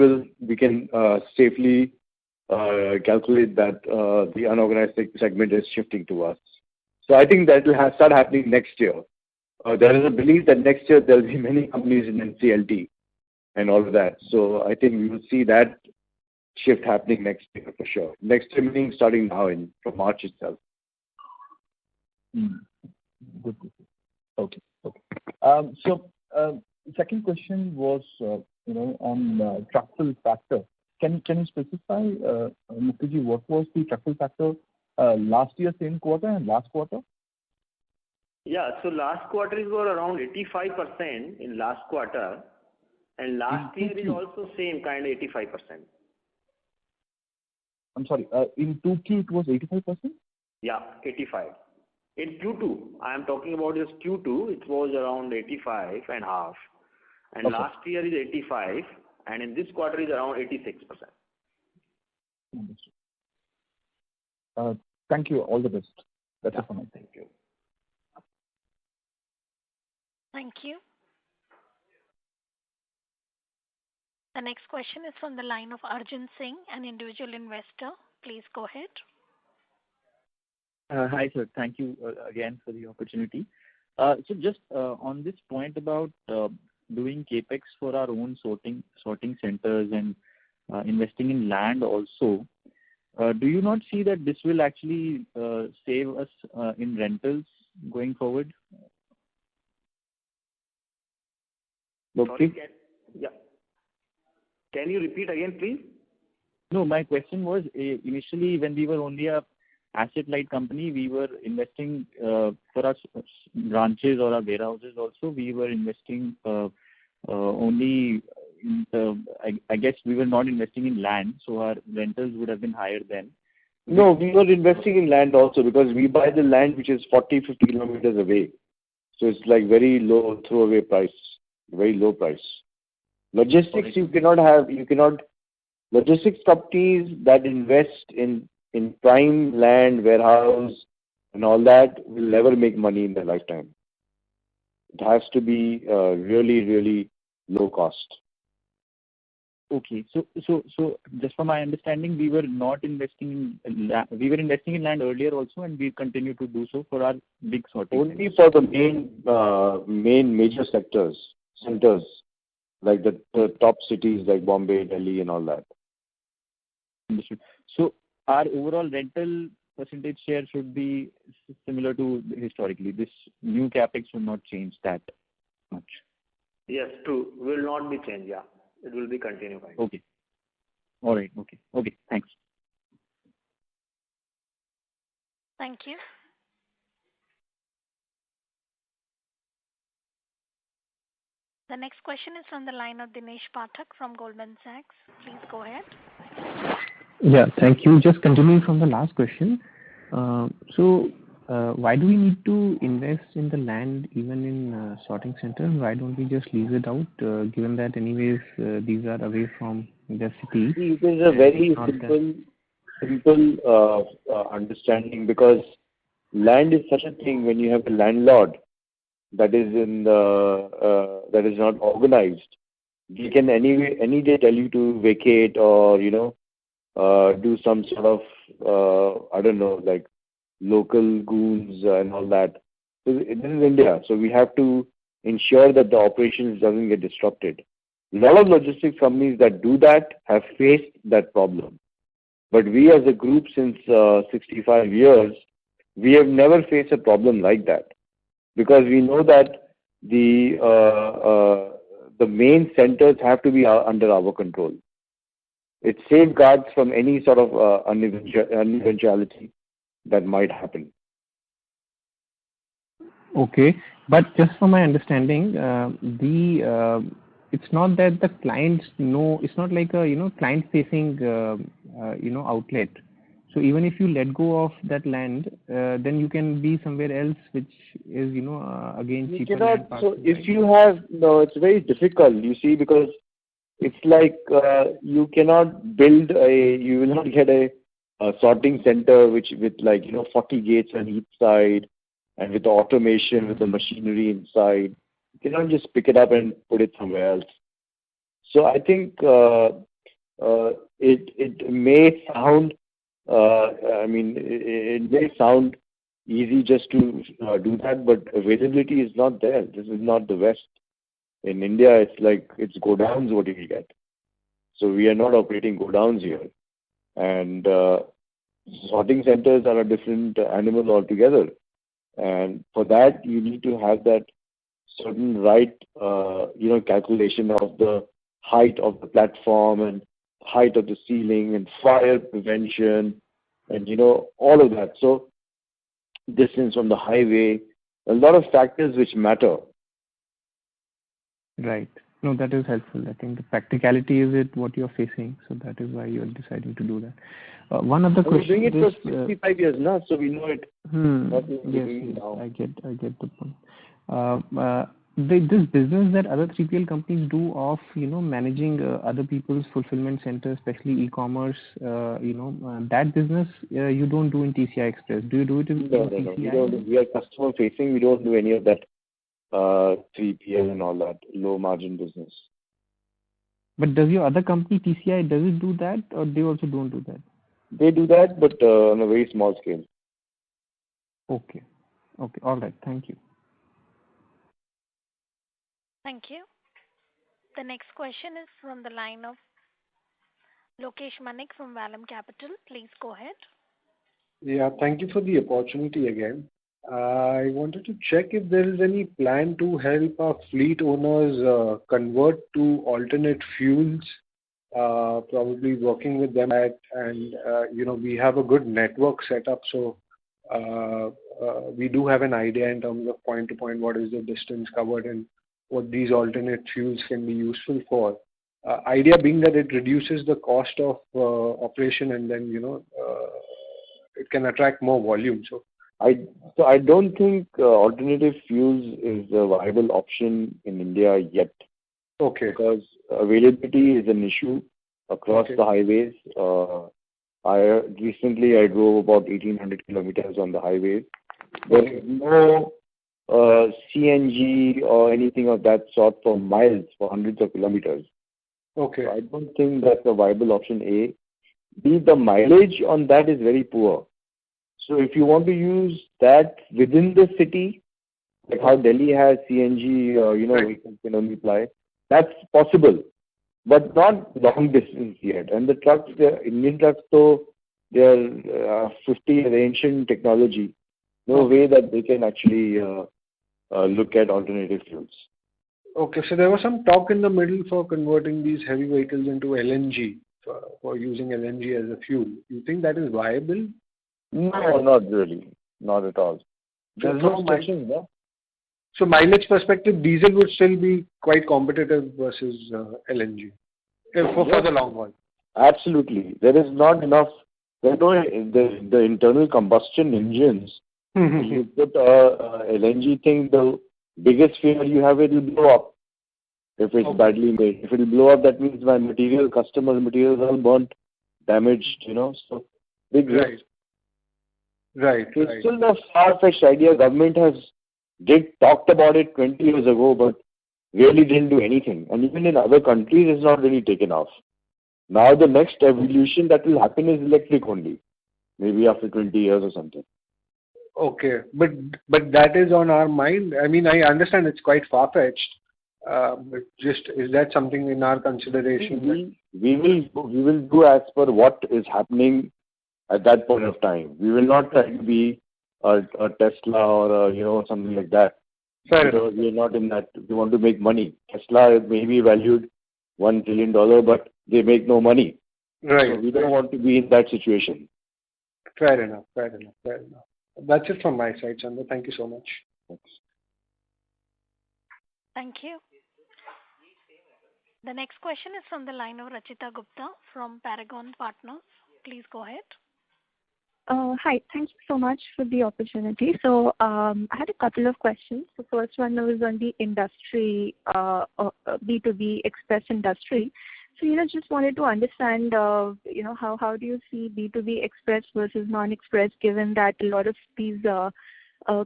can safely calculate that the unorganized segment is shifting to us. So I think that will start happening next year. There is a belief that next year there will be many companies in NCLT and all of that. So I think we will see that shift happening next year for sure. Next year meaning starting now from March itself. Good. Okay. So second question was on truck fill factor. Can you specify, Mukti, what was the truck fill factor last year same quarter and last quarter? Yeah, so last quarter is around 85% in last quarter, and last year is also same kind of 85%. I'm sorry, in 2Q it was 85%? Yeah, 85. In Q2, I am talking about just Q2, it was around 85 and half. And okay. Last year is 85, and in this quarter is around 86%. Thank you. All the best. That's it from me. Thank you. Thank you. The next question is from the line of Arjun Singh, an individual investor. Please go ahead. Hi, sir. Thank you again for the opportunity. So just on this point about doing capex for our own sorting centers and investing in land also, do you not see that this will actually save us in rentals going forward? Sorry, can you repeat again, please? No, my question was, initially when we were only a asset-light company, we were investing for our branches or our warehouses also, we were investing only in I guess we were not investing in land, so our rentals would have been higher then. No, we were investing in land also because we buy the land which is 40, 50 kilometers away. So it's like very low throwaway price, very low price. Logistics, logistics companies that invest in prime land, warehouse and all that will never make money in their lifetime. It has to be really, really low cost. Okay. So just from my understanding, we were not investing in land. We were investing in land earlier also, and we continue to do so for our big sorting. Only for the main major centers, like the top cities like Bombay, Delhi and all that. Understood. So our overall rental percentage share should be similar to historically. This new capex will not change that much. Yes, true. Will not be changed, yeah. It will be continued. Okay. All right. Okay. Thanks. Thank you. The next question is from the line of Dinesh Pathak from Goldman Sachs. Please go ahead. Yeah, thank you. Just continuing from the last question. Why do we need to invest in the land even in sorting center? Why don't we just lease it out, given that anyways these are away from the city? It is a very simple understanding, because land is such a thing. When you have a landlord that is that is not organized, he can any day tell you to vacate or do some sort of I don't know, like local goons and all that. So this is India, so we have to ensure that the operations doesn't get disrupted. A lot of logistics companies that do that have faced that problem, but we as a group since 65 years, we have never faced a problem like that, because we know that the main centers have to be under our control. It safeguards from any sort of uneventuality that might happen. Okay, but just from my understanding, it's not that the clients know. It's not like a client-facing outlet. So even if you let go of that land, then you can be somewhere else, which is again cheaper. You cannot. So if you have it's very difficult. You see, because it's like you cannot build you will not get a sorting center with 40 gates on each side and with automation, with the machinery inside. You cannot just pick it up and put it somewhere else. So I think it may sound it may sound easy just to do that, but availability is not there. This is not the West. In India, it's godowns what you get. So we are not operating godowns here. And sorting centers are a different animal altogether. And for that, you need to have that certain right, calculation of the height of the platform and height of the ceiling and fire prevention and, all of that. So distance from the highway, a lot of factors which matter. Right. No, that is helpful. I think the practicality is what you're facing, so that is why you're deciding to do that. One other question. We're doing it for 65 years now, so we know it. Yes, I get the point. This business that other 3PL companies do of managing other people's fulfillment centers, especially e-commerce, that business you don't do in TCI Express. Do you do it in TCI? We don't. We are customer facing. We don't do any of that 3PL and all that low margin business. But does your other company TCI, does it do that, or they also don't do that? They do that, but on a very small scale. Okay. All right. Thank you. Thank you. The next question is from the line of Lokesh Manik from Vallum Capital. Please go ahead. Yeah, thank you for the opportunity again. I wanted to check if there is any plan to help our fleet owners convert to alternate fuels, probably working with them and we have a good network set up, so we do have an idea in terms of point to point, what is the distance covered and what these alternate fuels can be useful for. Idea being that it reduces the cost of operation, and then it can attract more volume. So I don't think alternative fuels is a viable option in India yet. Okay. Because availability is an issue across the highways. Recently I drove about 1,800 kilometers on the highways. There is no CNG or anything of that sort for miles, for hundreds of kilometers. Okay. So I don't think that's a viable option, A. B, the mileage on that is very poor. So if you want to use that within the city, like how Delhi has CNG, vehicles can only fly, that's possible, but not long distance yet. And the trucks, the Indian trucks, though, they are 50 years ancient technology. No way that they can actually look at alternative fuels. Okay, so there was some talk in the middle for converting these heavy vehicles into LNG, for using LNG as a fuel. You think that is viable? No, not really. Not at all. There's no stations there. So mileage perspective, diesel would still be quite competitive versus LNG for the long haul. Absolutely. There is not enough. There are no the internal combustion engines. You put a LNG thing, the biggest fear you have, it will blow up if it's badly made. If it will blow up, that means my customer materials are all burnt, damaged, so big risk. Right. It's still a far-fetched idea. Government talked about it 20 years ago, but really didn't do anything. And even in other countries, it's not really taken off. Now the next evolution that will happen is electric only, maybe after 20 years or something. Okay, but that is on our mind. I mean, I understand it's quite far-fetched, but just is that something in our consideration? We will do as per what is happening at that point of time. We will not try to be a Tesla or something like that. Fair enough. We are not in that. We want to make money. Tesla may be valued $1 trillion, but they make no money. Right. So we don't want to be in that situation. Fair enough. That's it from my side, Chandra. Thank you so much. Thanks. Thank you. The next question is from the line of Rachita Gupta from Paragon Partners. Please go ahead. Hi. Thank you so much for the opportunity. So I had a couple of questions. The first one was on the industry, B2B express industry. So, just wanted to understand, how do you see B2B express versus non-express, given that a lot of these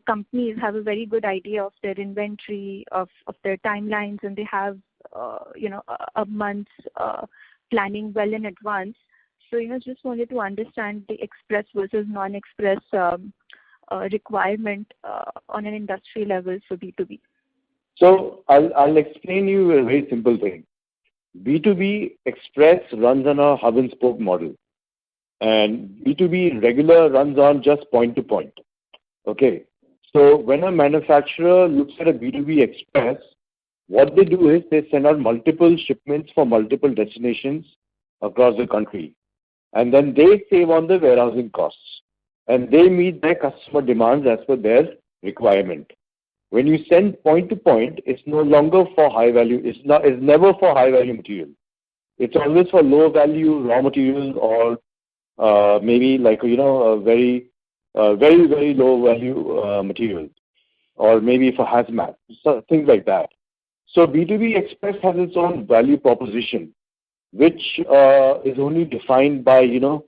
companies have a very good idea of their inventory, of their timelines, and they have, a month's planning well in advance. So, just wanted to understand the express versus non-express requirement on an industry level for B2B. So, I'll explain you a very simple thing. B2B express runs on a hub and spoke model, and B2B regular runs on just point to point. Okay. So when a manufacturer looks at a B2B express, what they do is they send out multiple shipments for multiple destinations across the country. And then they save on the warehousing costs. And they meet their customer demands as per their requirement. When you send point to point, it's no longer for high value. It's never for high value material. It's always for low value raw materials, or maybe like a very very low value material, or maybe for hazmat, so things like that. So B2B Express has its own value proposition, which is only defined by the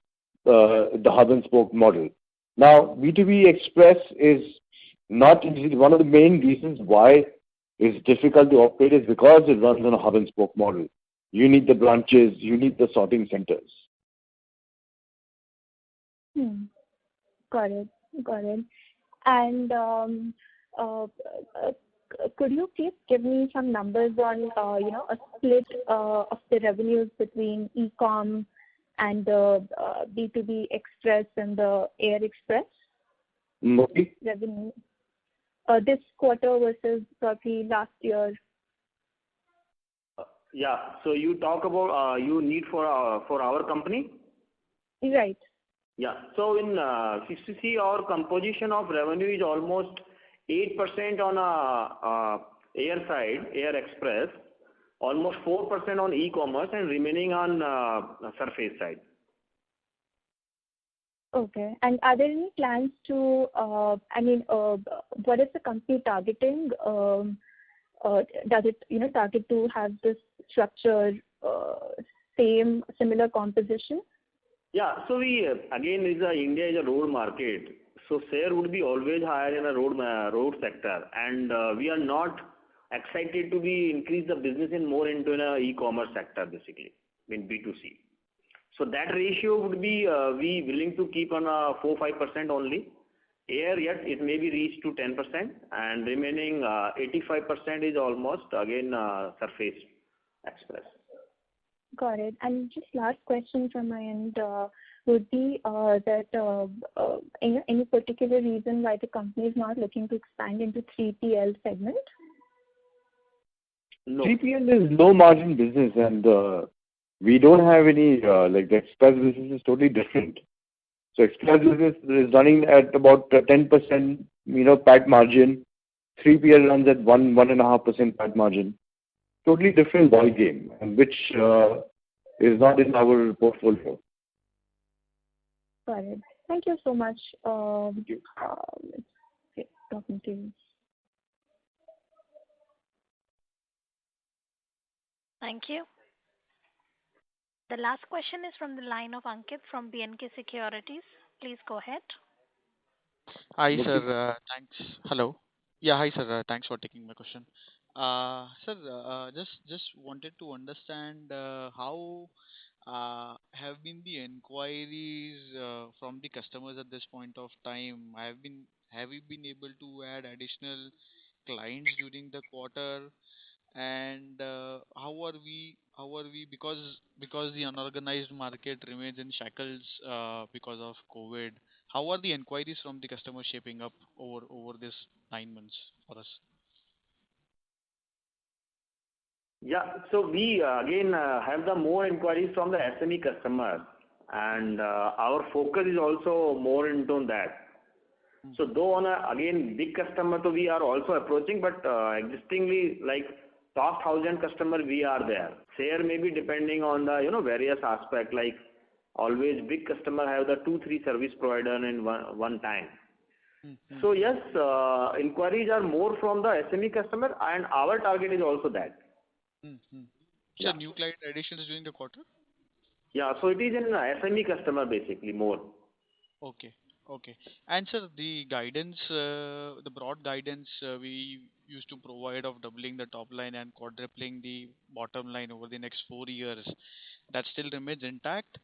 hub and spoke model. Now B2B Express is not one of the main reasons why it's difficult to operate is because it runs on a hub and spoke model. You need the branches, you need the sorting centers. Got it. And could you please give me some numbers on a split of the revenues between e-com and the B2B Express and the Air Express? Mukti? revenue this quarter versus probably last year? Yeah. So you talk about you need for our company? Right. Yeah. So in if you see our composition of revenue is almost 8% on air side, air express, almost 4% on e-commerce, and remaining on surface side. Okay. And are there any plans to, what is the company targeting? Does it, target to have this structure, similar composition? Yeah. So we again India is a road market. So share would be always higher in a road sector, and we are not excited to increase the business more into an e-commerce sector basically in B2C. So that ratio would be we willing to keep on 4-5% only. Air, yes, it may be reached to 10%, and remaining 85% is almost again surface express. Got it. And just last question from my end would be that any particular reason why the company is not looking to expand into 3PL segment? No. 3PL is low margin business, and we don't have any like the express business is totally different. So express business is running at about 10%, PAT margin. 3PL runs at 1.5% PAT margin. Totally different ball game, and which is not in our portfolio. Got it. Thank you so much. Thank you. Talking to you. Thank you. The last question is from the line of Ankit from B&K Securities. Please go ahead. Hi, sir. Thanks. Hello. Yeah, hi, sir. Thanks for taking my question. Sir, just wanted to understand how have been the inquiries from the customers at this point of time? Have you been able to add additional clients during the quarter? And how are we because the unorganized market remains in shackles because of COVID? How are the inquiries from the customers shaping up over this 9 months for us? Yeah. So we again have the more inquiries from the SME customers, and our focus is also more into that. So though on again big customer, so we are also approaching, but existingly like top 1,000 customer we are there. Share maybe depending on the various aspect, like always big customer have the 2-3 service provider in one time. So yes, inquiries are more from the SME customer, and our target is also that. So new client additions during the quarter? Yeah, so it is in SME customer basically more. Okay. And sir, the guidance, the broad guidance we used to provide of doubling the top line and quadrupling the bottom line over the next 4 years, that still remains intact?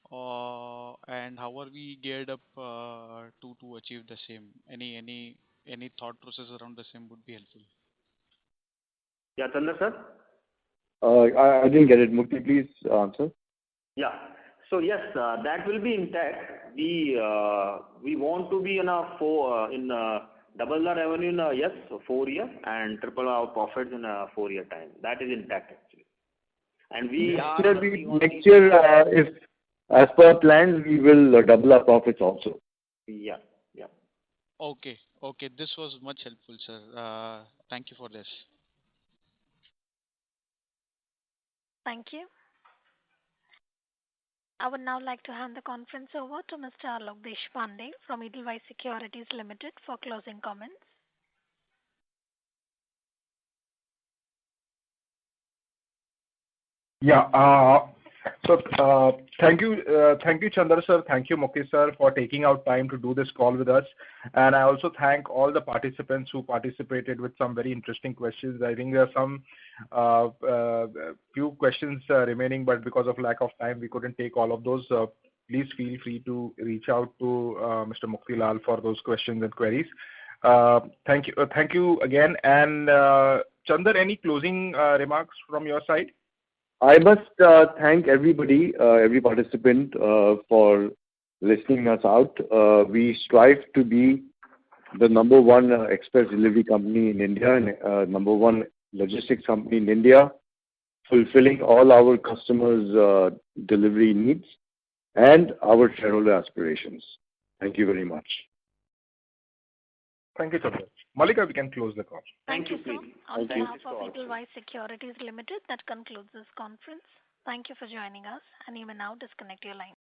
And how are we geared up to achieve the same? Any thought process around the same would be helpful. Yeah, Chandra sir? I didn't get it. Mukti, please answer. Yeah. So yes, that will be intact. We want to be in double the revenue in 4 years and triple our profits in a 4-year time. That is intact actually. And next year, if as per plans, we will double our profits also. Yeah. Okay. This was much helpful, sir. Thank you for this. Thank you. I would now like to hand the conference over to Mr. Alok Deshpande from Edelweiss Securities Limited for closing comments. Yeah. So thank you, Chandra sir. Thank you, Mukti sir, for taking out time to do this call with us. And I also thank all the participants who participated with some very interesting questions. I think there are some few questions remaining, but because of lack of time, we couldn't take all of those. Please feel free to reach out to Mr. Mukti Lal for those questions and queries. Thank you again. And Chandra, any closing remarks from your side? I must thank everybody, every participant for listening us out. We strive to be the number one express delivery company in India and number one logistics company in India, fulfilling all our customers' delivery needs and our shareholder aspirations. Thank you very much. Thank you, Chandra. Malika, we can close the call. Thank you, sir. On Thank you. behalf of Edelweiss Securities Limited, that concludes this conference. Thank you for joining us, and you may now disconnect your line.